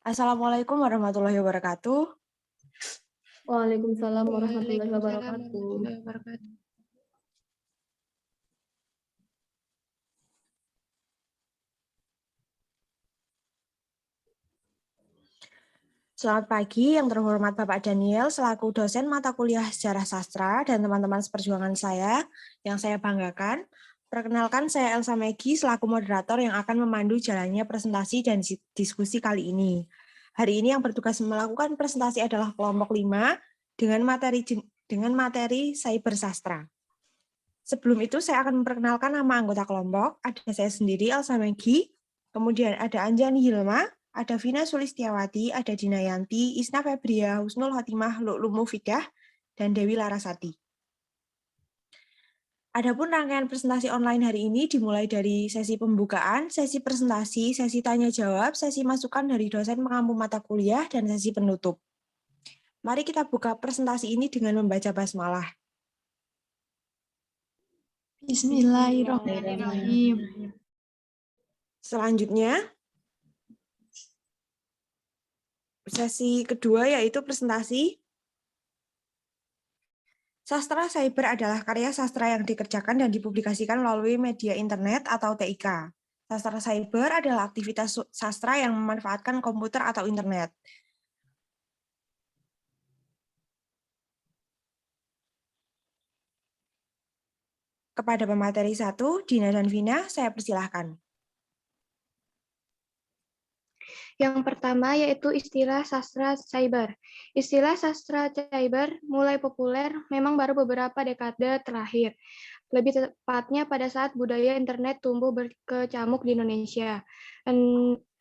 Assalamualaikum warahmatullahi wabarakatuh. Waalaikumsalam warahmatullahi Waalaikumsalam wabarakatuh. warahmatullahi wabarakatuh. Selamat pagi yang terhormat Bapak Daniel selaku dosen mata kuliah Sejarah Sastra dan teman-teman seperjuangan saya yang saya banggakan. Perkenalkan saya Elsa Megi selaku moderator yang akan memandu jalannya presentasi dan diskusi kali ini. Hari ini yang bertugas melakukan presentasi adalah kelompok 5 dengan materi Cyber Sastra. Sebelum itu saya akan memperkenalkan nama anggota kelompok. Ada saya sendiri Elsa Megi, kemudian ada Anjani Hilma, ada Vina Sulistiawati, ada Dinayanti, Isna Febria, Husnul Hatimah, Lu'lu Mufidah, dan Dewi Larasati. Adapun rangkaian presentasi online hari ini dimulai dari sesi pembukaan, sesi presentasi, sesi tanya-jawab, sesi masukan dari dosen pengampu mata kuliah, dan sesi penutup. Mari kita buka presentasi ini dengan membaca basmalah. Bismillahirrahmanirrahim. Selanjutnya, sesi kedua yaitu presentasi. Sastra Cyber adalah karya sastra yang dikerjakan dan dipublikasikan melalui media internet atau TIK. Sastra Cyber adalah aktivitas sastra yang memanfaatkan komputer atau internet. Kepada pemateri 1, Dina dan Vina, saya persilahkan. Yang pertama yaitu istilah sastra cyber. Istilah sastra cyber mulai populer memang baru beberapa dekade terakhir. Lebih tepatnya pada saat budaya internet tumbuh berkecamuk di Indonesia.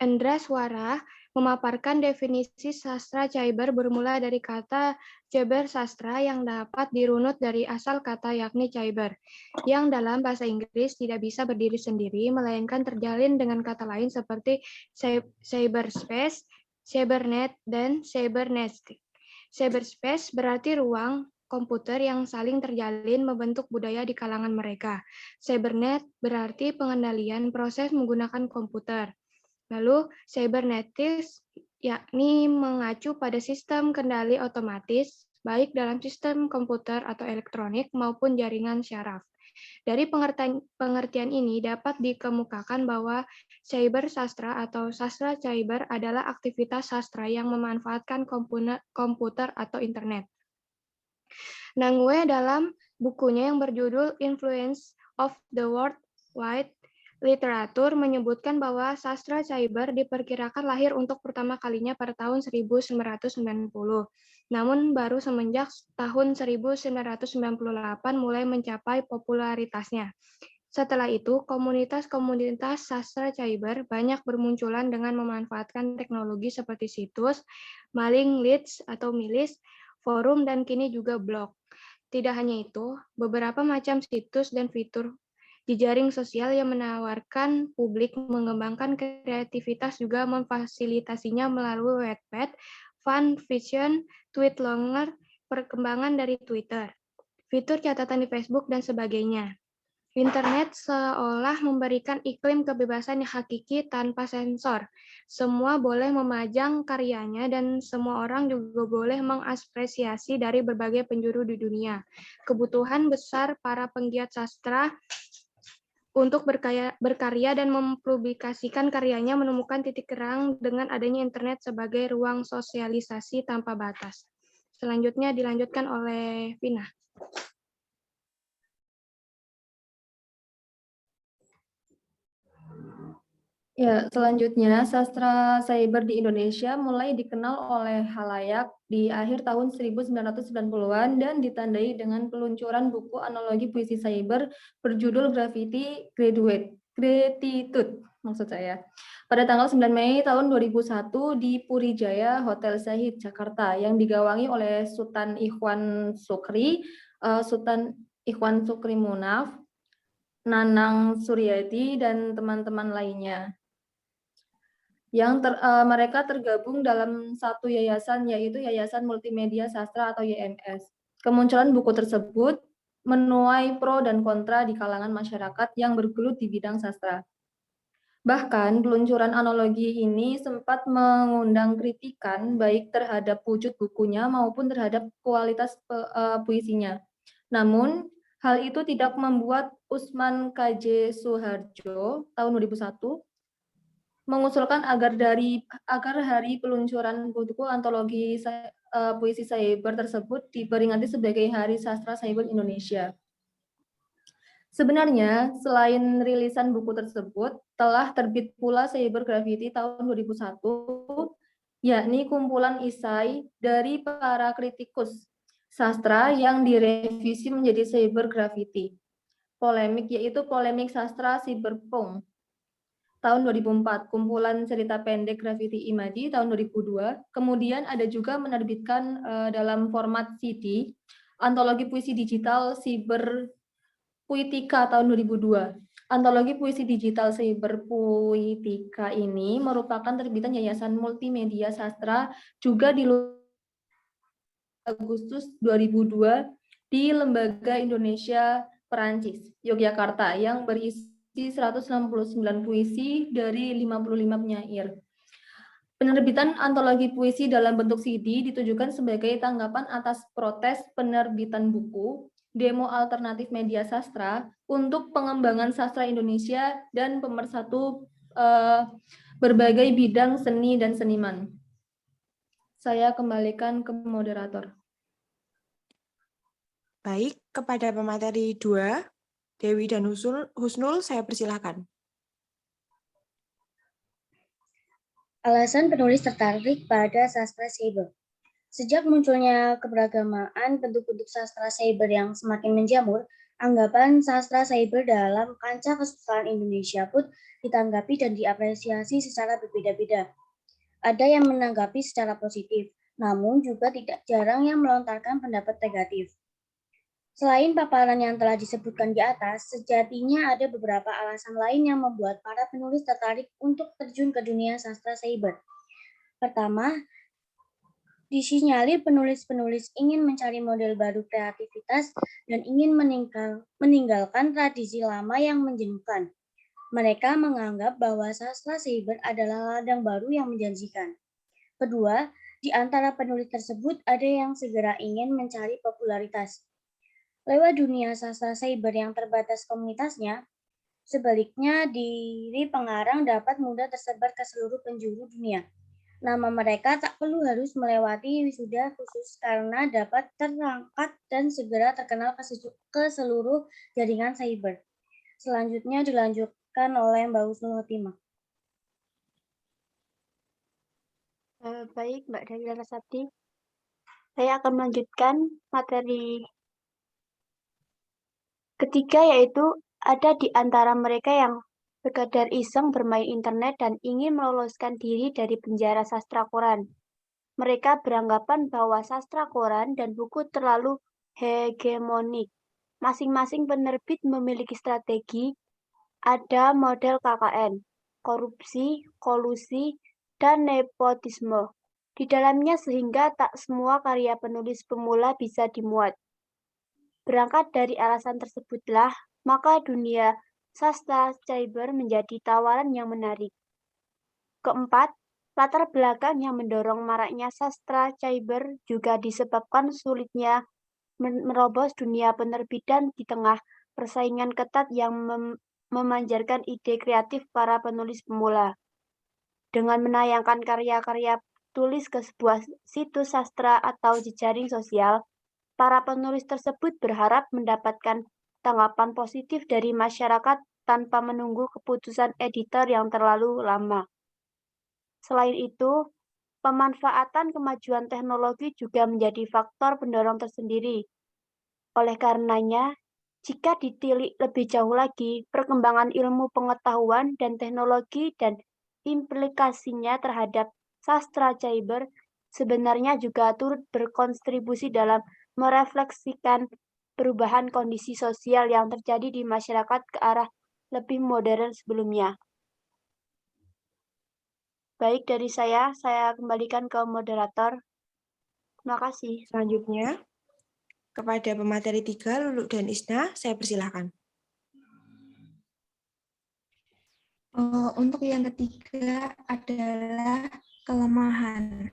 Endra Swara memaparkan definisi sastra cyber bermula dari kata cyber sastra yang dapat dirunut dari asal kata yakni cyber, yang dalam bahasa Inggris tidak bisa berdiri sendiri, melainkan terjalin dengan kata lain seperti cyberspace, cybernet, dan cybernetic. Cyberspace berarti ruang komputer yang saling terjalin membentuk budaya di kalangan mereka. Cybernet berarti pengendalian proses menggunakan komputer. Lalu cybernetics yakni mengacu pada sistem kendali otomatis, baik dalam sistem komputer atau elektronik maupun jaringan syaraf. Dari pengertian ini dapat dikemukakan bahwa cyber sastra atau sastra cyber adalah aktivitas sastra yang memanfaatkan komputer atau internet. Nangwe dalam bukunya yang berjudul Influence of the World Wide Literatur menyebutkan bahwa sastra cyber diperkirakan lahir untuk pertama kalinya pada tahun 1990. Namun baru semenjak tahun 1998 mulai mencapai popularitasnya. Setelah itu, komunitas-komunitas sastra cyber banyak bermunculan dengan memanfaatkan teknologi seperti situs, mailing lists atau milis, forum, dan kini juga blog. Tidak hanya itu, beberapa macam situs dan fitur jejaring sosial yang menawarkan publik mengembangkan kreativitas juga memfasilitasinya melalui Wattpad, Fanfiction, Tweetlonger, perkembangan dari Twitter, fitur catatan di Facebook, dan sebagainya. Internet seolah memberikan iklim kebebasan yang hakiki tanpa sensor. Semua boleh memajang karyanya dan semua orang juga boleh mengapresiasi dari berbagai penjuru di dunia. Kebutuhan besar para penggiat sastra untuk berkarya dan mempublikasikan karyanya menemukan titik terang dengan adanya internet sebagai ruang sosialisasi tanpa batas. Selanjutnya dilanjutkan oleh Vina. Ya, selanjutnya sastra cyber di Indonesia mulai dikenal oleh khalayak di akhir tahun 1990-an dan ditandai dengan peluncuran buku analogi puisi cyber berjudul Gratitude maksud saya. Pada tanggal 9 Mei tahun 2001 di Puri Jaya Hotel Zahid Jakarta yang digawangi oleh Sultan Ikhwan Sukri Munaf, Nanang Suryadi dan teman-teman lainnya. Mereka tergabung dalam satu yayasan, yaitu Yayasan Multimedia Sastra atau YMS. Kemunculan buku tersebut menuai pro dan kontra di kalangan masyarakat yang bergelut di bidang sastra. Bahkan peluncuran analogi ini sempat mengundang kritikan baik terhadap wujud bukunya maupun terhadap kualitas puisinya. Namun, hal itu tidak membuat Usman KJ Suharjo tahun 2001 mengusulkan agar hari peluncuran buku antologi puisi cyber tersebut diperingati sebagai Hari Sastra Cyber Indonesia. Sebenarnya, selain rilisan buku tersebut, telah terbit pula Cyber Graffiti tahun 2001, yakni kumpulan isai dari para kritikus sastra yang direvisi menjadi Cyber Graffiti. Yaitu polemik sastra cyberpunk tahun 2004, kumpulan cerita pendek Graffiti Imadi tahun 2002, kemudian ada juga menerbitkan dalam format CD, antologi puisi digital Cyber Puitika tahun 2002. Antologi puisi digital Cyber Puitika ini merupakan terbitan Yayasan Multimedia Sastra juga di Agustus 2002 di Lembaga Indonesia Perancis, Yogyakarta, yang berisi 169 puisi dari 55 penyair. Penerbitan antologi puisi dalam bentuk CD ditujukan sebagai tanggapan atas protes penerbitan buku Demo Alternatif Media Sastra untuk pengembangan sastra Indonesia dan pemersatu berbagai bidang seni dan seniman. Saya kembalikan ke moderator. Baik, kepada pemateri 2, Dewi dan Husnul, saya persilakan. Alasan penulis tertarik pada sastra cyber. Sejak munculnya keberagamaan bentuk-bentuk sastra cyber yang semakin menjamur, anggapan sastra cyber dalam kancah kesusastraan Indonesia pun ditanggapi dan diapresiasi secara berbeda-beda. Ada yang menanggapi secara positif, namun juga tidak jarang yang melontarkan pendapat negatif. Selain paparan yang telah disebutkan di atas, sejatinya ada beberapa alasan lain yang membuat para penulis tertarik untuk terjun ke dunia sastra cyber. Pertama, disinyalir penulis-penulis ingin mencari model baru kreativitas dan ingin meninggalkan tradisi lama yang menjenuhkan. Mereka menganggap bahwa sastra cyber adalah ladang baru yang menjanjikan. Kedua, di antara penulis tersebut ada yang segera ingin mencari popularitas. Lewat dunia sastra cyber yang terbatas komunitasnya, sebaliknya diri pengarang dapat mudah tersebar ke seluruh penjuru dunia. Nama mereka tak perlu harus melewati wisuda khusus karena dapat terangkat dan segera terkenal ke seluruh jaringan cyber. Selanjutnya dilanjutkan oleh Mbak Husnul Khotimah. Baik, Mbak Dewi Larasati. Saya akan melanjutkan materi ketiga, yaitu ada di antara mereka yang sekadar iseng bermain internet dan ingin meloloskan diri dari penjara sastra koran. Mereka beranggapan bahwa sastra koran dan buku terlalu hegemonik. Masing-masing penerbit memiliki strategi, ada model KKN, korupsi, kolusi, dan nepotisme di dalamnya sehingga tak semua karya penulis pemula bisa dimuat. Berangkat dari alasan tersebutlah, maka dunia sastra cyber menjadi tawaran yang menarik. Keempat, latar belakang yang mendorong maraknya sastra cyber juga disebabkan sulitnya merobos dunia penerbitan di tengah persaingan ketat yang memanjarkan ide kreatif para penulis pemula. Dengan menayangkan karya-karya tulis ke sebuah situs sastra atau jejaring sosial, para penulis tersebut berharap mendapatkan tanggapan positif dari masyarakat tanpa menunggu keputusan editor yang terlalu lama. Selain itu, pemanfaatan kemajuan teknologi juga menjadi faktor pendorong tersendiri. Oleh karenanya, jika ditilik lebih jauh lagi, perkembangan ilmu pengetahuan dan teknologi dan implikasinya terhadap sastra cyber sebenarnya juga turut berkontribusi dalam merefleksikan perubahan kondisi sosial yang terjadi di masyarakat ke arah lebih modern sebelumnya. Baik, dari saya kembalikan ke moderator. Terima kasih. Selanjutnya, kepada pemateri 3, Lulu dan Isna, saya persilakan. Untuk yang ketiga adalah kelemahan.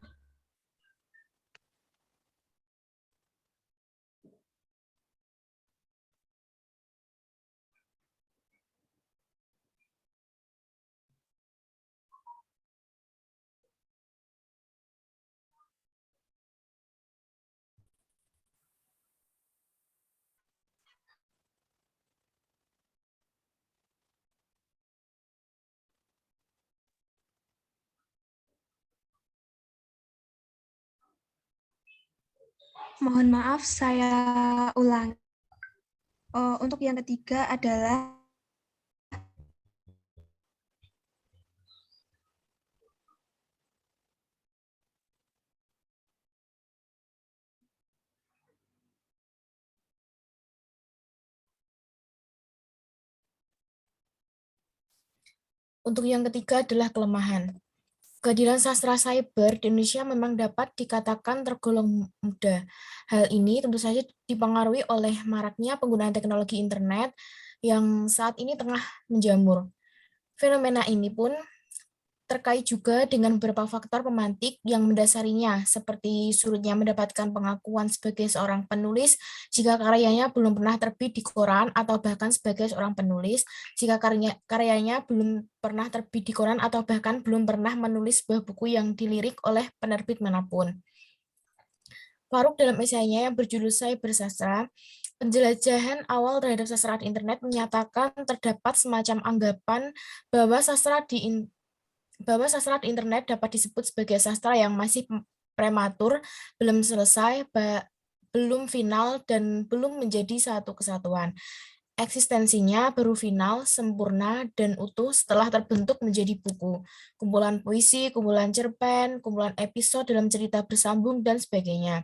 Mohon maaf, saya ulang. Untuk yang ketiga adalah Untuk yang ketiga adalah kelemahan. Kehadiran sastra cyber di Indonesia memang dapat dikatakan tergolong muda. Hal ini tentu saja dipengaruhi oleh maraknya penggunaan teknologi internet yang saat ini tengah menjamur. Fenomena ini pun terkait juga dengan beberapa faktor pemantik yang mendasarinya, seperti sulitnya mendapatkan pengakuan sebagai seorang penulis jika karyanya belum pernah terbit di koran, atau bahkan sebagai seorang penulis jika karyanya belum pernah terbit di koran atau bahkan belum pernah menulis sebuah buku yang dilirik oleh penerbit manapun. Faruk dalam esainya yang berjudul Cyber Sastra, penjelajahan awal terhadap sastra di internet menyatakan terdapat semacam anggapan bahwa sastra di internet dapat disebut sebagai sastra yang masih prematur, belum selesai, belum final, dan belum menjadi satu kesatuan. Eksistensinya baru final, sempurna, dan utuh setelah terbentuk menjadi buku, kumpulan puisi, kumpulan cerpen, kumpulan episode dalam cerita bersambung, dan sebagainya.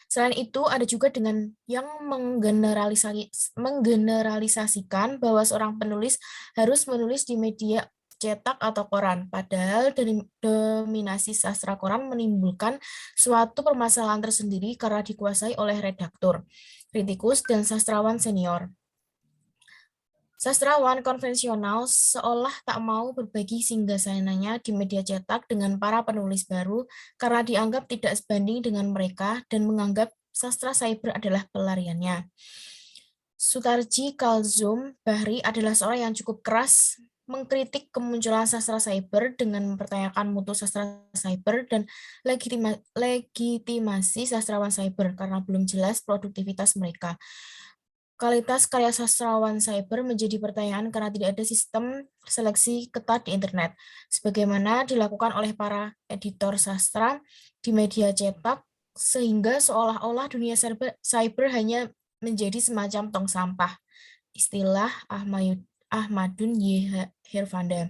Selain itu, ada juga dengan yang menggeneralisasikan bahwa seorang penulis harus menulis di media cetak atau koran, padahal dari dominasi sastra koran menimbulkan suatu permasalahan tersendiri karena dikuasai oleh redaktur, kritikus, dan sastrawan senior. Sastrawan konvensional seolah tak mau berbagi singgasananya di media cetak dengan para penulis baru karena dianggap tidak sebanding dengan mereka dan menganggap sastra cyber adalah pelariannya. Sutarji Kalzum Bahri adalah seorang yang cukup keras mengkritik kemunculan sastra cyber dengan mempertanyakan mutu sastra cyber dan legitimasi sastrawan cyber karena belum jelas produktivitas mereka. Kualitas karya sastrawan cyber menjadi pertanyaan karena tidak ada sistem seleksi ketat di internet, sebagaimana dilakukan oleh para editor sastra di media cetak, sehingga seolah-olah dunia cyber hanya menjadi semacam tong sampah. Istilah Ahmadun Y. Hervanda.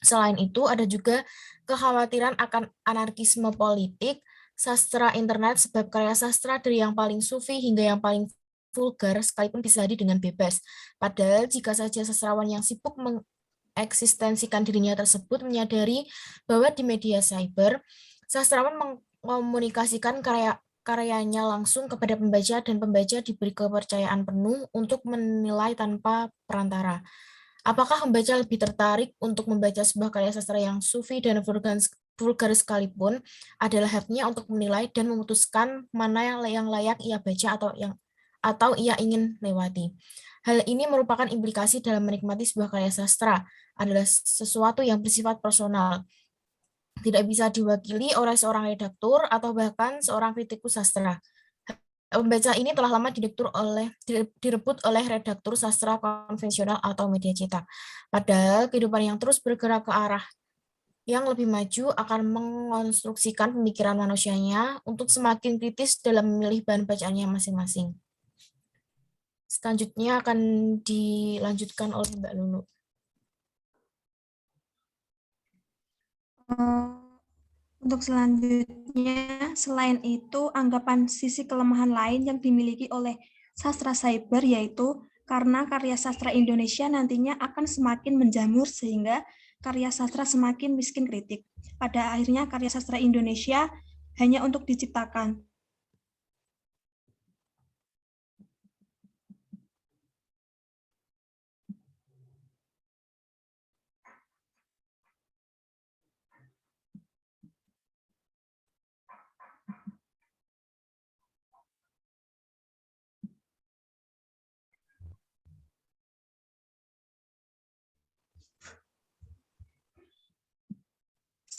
Selain itu, ada juga kekhawatiran akan anarkisme politik sastra internet, sebab karya sastra dari yang paling sufi hingga yang paling vulgar sekalipun bisa hadir dengan bebas. Padahal jika saja sastrawan yang sibuk mengeksistensikan dirinya tersebut menyadari bahwa di media cyber, sastrawan mengkomunikasikan karyanya langsung kepada pembaca dan pembaca diberi kepercayaan penuh untuk menilai tanpa perantara. Apakah pembaca lebih tertarik untuk membaca sebuah karya sastra yang sufi dan vulgar sekalipun, adalah haknya untuk menilai dan memutuskan mana yang layak ia baca atau ia ingin lewati. Hal ini merupakan implikasi dalam menikmati sebuah karya sastra, adalah sesuatu yang bersifat personal, tidak bisa diwakili oleh seorang redaktur atau bahkan seorang kritikus sastra. Pembaca ini telah lama direbut oleh redaktur sastra konvensional atau media cetak. Padahal kehidupan yang terus bergerak ke arah yang lebih maju akan mengonstruksikan pemikiran manusianya untuk semakin kritis dalam memilih bahan bacaannya masing-masing. Selanjutnya akan dilanjutkan oleh Mbak Lulu. Untuk selanjutnya, selain itu, anggapan sisi kelemahan lain yang dimiliki oleh sastra cyber yaitu karena karya sastra Indonesia nantinya akan semakin menjamur sehingga karya sastra semakin miskin kritik. Pada akhirnya karya sastra Indonesia hanya untuk diciptakan.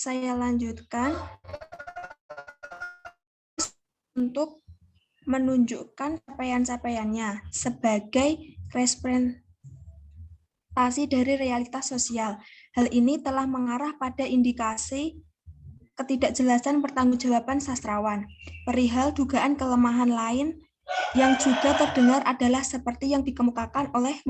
Saya lanjutkan untuk menunjukkan capaian-capaiannya sebagai representasi dari realitas sosial. Hal ini telah mengarah pada indikasi ketidakjelasan pertanggungjawaban sastrawan. Perihal dugaan kelemahan lain yang juga terdengar adalah seperti yang dikemukakan oleh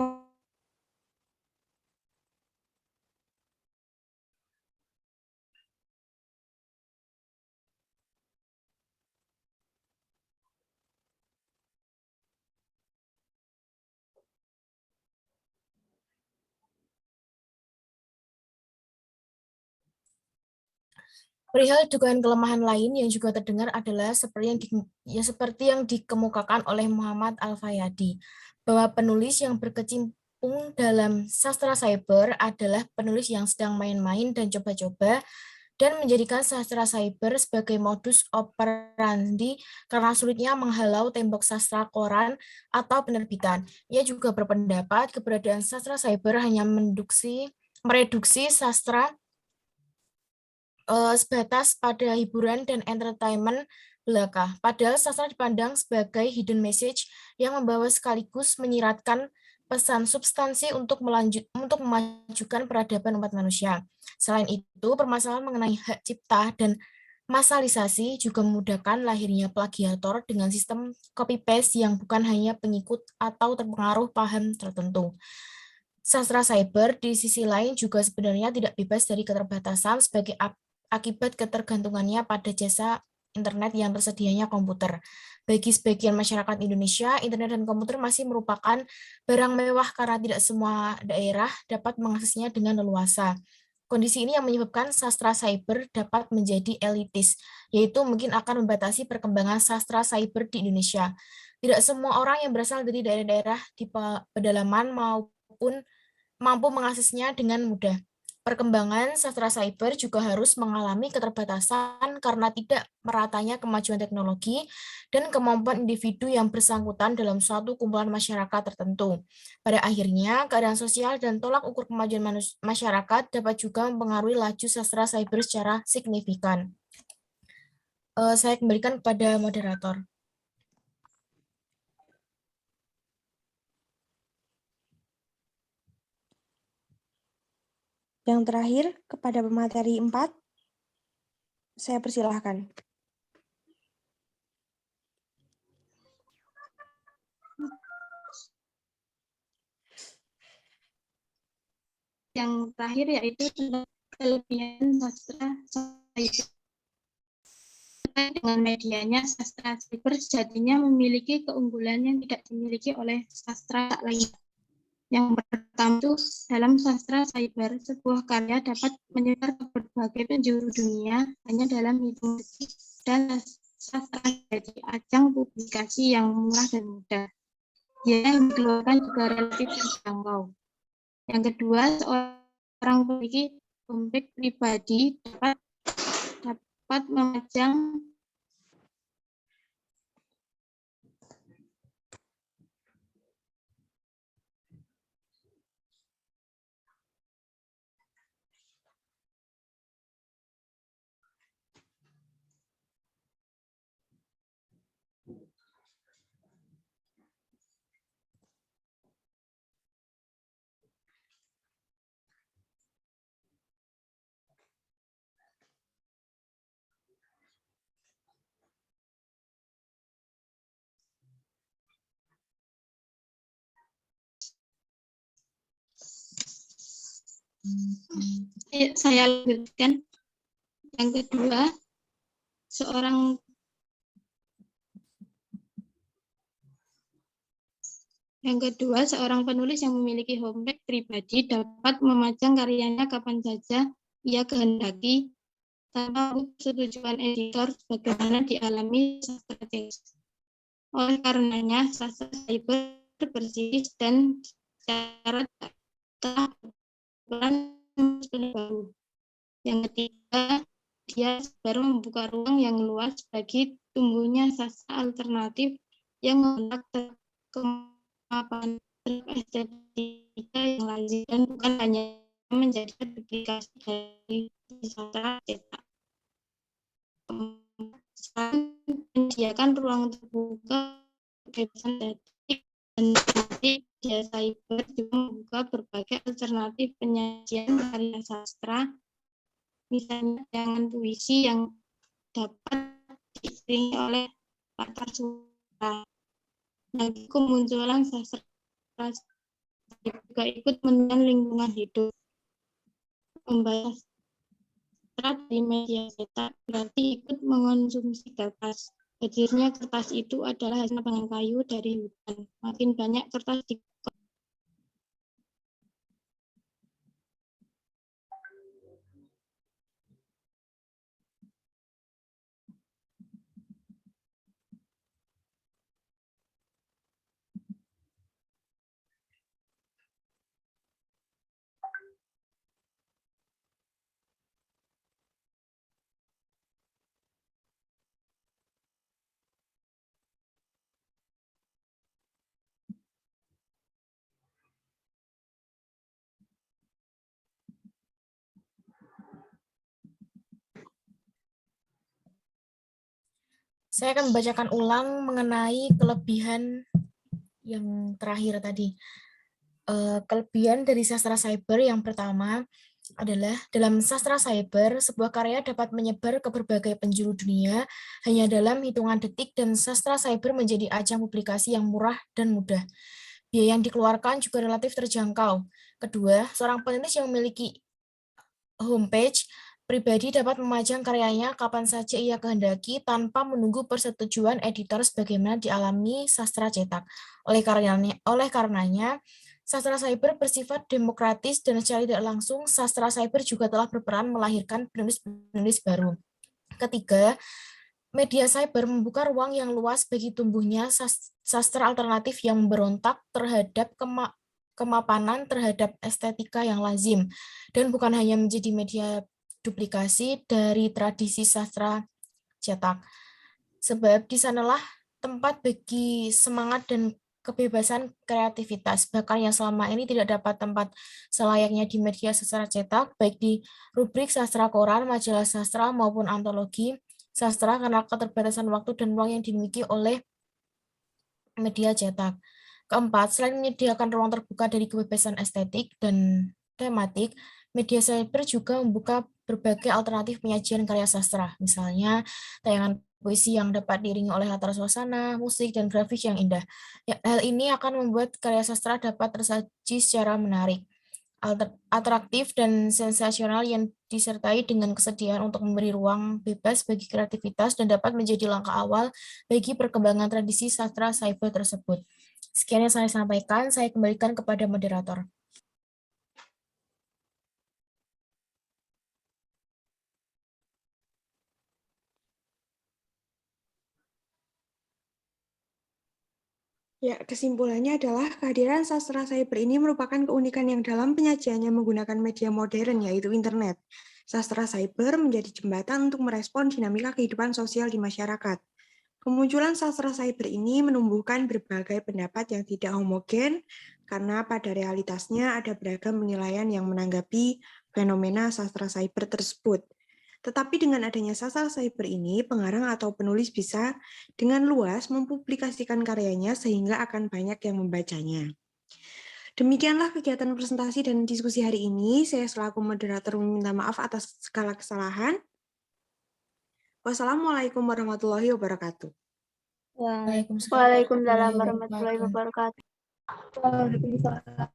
Perihal dugaan kelemahan lain yang juga terdengar adalah seperti yang dikemukakan oleh Muhammad Al-Fayadi, bahwa penulis yang berkecimpung dalam sastra cyber adalah penulis yang sedang main-main dan coba-coba, dan menjadikan sastra cyber sebagai modus operandi karena sulitnya menghalau tembok sastra koran atau penerbitan. Ia juga berpendapat keberadaan sastra cyber hanya mereduksi sastra sebatas pada hiburan dan entertainment belaka. Padahal sastra dipandang sebagai hidden message yang membawa sekaligus menyiratkan pesan substansi untuk memajukan peradaban umat manusia. Selain itu, permasalahan mengenai hak cipta dan masalisasi juga memudahkan lahirnya plagiator dengan sistem copy-paste yang bukan hanya pengikut atau terpengaruh paham tertentu. Sastra cyber di sisi lain juga sebenarnya tidak bebas dari keterbatasan sebagai akibat ketergantungannya pada jasa internet yang tersedianya komputer. Bagi sebagian masyarakat Indonesia, internet dan komputer masih merupakan barang mewah karena tidak semua daerah dapat mengaksesnya dengan leluasa. Kondisi ini yang menyebabkan sastra cyber dapat menjadi elitis, yaitu mungkin akan membatasi perkembangan sastra cyber di Indonesia. Tidak semua orang yang berasal dari daerah-daerah di pedalaman maupun mampu mengaksesnya dengan mudah. Perkembangan sastra cyber juga harus mengalami keterbatasan karena tidak meratanya kemajuan teknologi dan kemampuan individu yang bersangkutan dalam suatu kumpulan masyarakat tertentu. Pada akhirnya, keadaan sosial dan tolak ukur kemajuan masyarakat dapat juga mempengaruhi laju sastra cyber secara signifikan. Saya kembalikan kepada moderator. Yang terakhir, kepada pemateri 4, saya persilahkan. Yang terakhir yaitu tentang kelebihan sastra cyber. Dengan medianya, sastra cyber sejatinya memiliki keunggulan yang tidak dimiliki oleh sastra lain. Yang pertama itu, dalam sastra cyber, sebuah karya dapat menyebar ke berbagai penjuru dunia hanya dalam hitung detik, dan sastra jadi ajang publikasi yang murah dan mudah. Yang dikeluarkan juga relatif terjangkau. Yang kedua, seorang memiliki homepage pribadi dapat memajang saya lanjutkan. Yang kedua, seorang penulis yang memiliki homepage pribadi dapat memajang karyanya kapan saja ia kehendaki tanpa persetujuan editor sebagaimana dialami sastra teks. Oleh karenanya, sastra cyber bersih dan secara tak baru. Yang ketiga, dia baru membuka ruang yang luas bagi tumbuhnya sastra alternatif yang menggunakan kemapanan estetika yang lazim dan bukan hanya menjadi duplikasi dari sastra cetak. Selain menyediakan ruang terbuka kebebasan detik dan media cyber juga membuka berbagai alternatif penyajian karya sastra, misalnya dengan puisi yang dapat diiringi oleh latar suara. Nanti kemunculan sastra juga ikut menunjang lingkungan hidup. Membaca sastra di media cetak berarti ikut mengonsumsi kertas. Hadirnya kertas itu adalah hasil nebangan kayu dari hutan. Makin banyak kertas di Saya akan membacakan ulang mengenai kelebihan yang terakhir tadi. Kelebihan dari sastra cyber yang pertama adalah dalam sastra cyber, sebuah karya dapat menyebar ke berbagai penjuru dunia hanya dalam hitungan detik dan sastra cyber menjadi ajang publikasi yang murah dan mudah. Biaya yang dikeluarkan juga relatif terjangkau. Kedua, seorang penulis yang memiliki homepage pribadi dapat memajang karyanya kapan saja ia kehendaki tanpa menunggu persetujuan editor sebagaimana dialami sastra cetak. Oleh karenanya, sastra cyber bersifat demokratis dan secara tidak langsung sastra cyber juga telah berperan melahirkan penulis-penulis baru. Ketiga, media cyber membuka ruang yang luas bagi tumbuhnya sastra alternatif yang memberontak terhadap kemapanan terhadap estetika yang lazim, dan bukan hanya menjadi media duplikasi dari tradisi sastra cetak. Sebab di sanalah tempat bagi semangat dan kebebasan kreativitas, bahkan yang selama ini tidak dapat tempat selayaknya di media sastra cetak, baik di rubrik sastra koran, majalah sastra, maupun antologi sastra karena keterbatasan waktu dan ruang yang dimiliki oleh media cetak. Keempat, selain menyediakan ruang terbuka dari kebebasan estetik dan tematik, media cyber juga membuka berbagai alternatif penyajian karya sastra, misalnya tayangan puisi yang dapat diiringi oleh latar suasana, musik, dan grafis yang indah. Hal ini akan membuat karya sastra dapat tersaji secara menarik, atraktif, dan sensasional yang disertai dengan kesediaan untuk memberi ruang bebas bagi kreativitas dan dapat menjadi langkah awal bagi perkembangan tradisi sastra cyber tersebut. Sekian yang saya sampaikan, saya kembalikan kepada moderator. Ya, kesimpulannya adalah kehadiran sastra cyber ini merupakan keunikan yang dalam penyajiannya menggunakan media modern, yaitu internet. Sastra cyber menjadi jembatan untuk merespon dinamika kehidupan sosial di masyarakat. Kemunculan sastra cyber ini menumbuhkan berbagai pendapat yang tidak homogen, karena pada realitasnya ada beragam penilaian yang menanggapi fenomena sastra cyber tersebut. Tetapi dengan adanya sastra cyber ini, pengarang atau penulis bisa dengan luas mempublikasikan karyanya sehingga akan banyak yang membacanya. Demikianlah kegiatan presentasi dan diskusi hari ini. Saya selaku moderator meminta maaf atas segala kesalahan. Wassalamualaikum warahmatullahi wabarakatuh. Waalaikumsalam warahmatullahi wabarakatuh. Waalaikumsalam.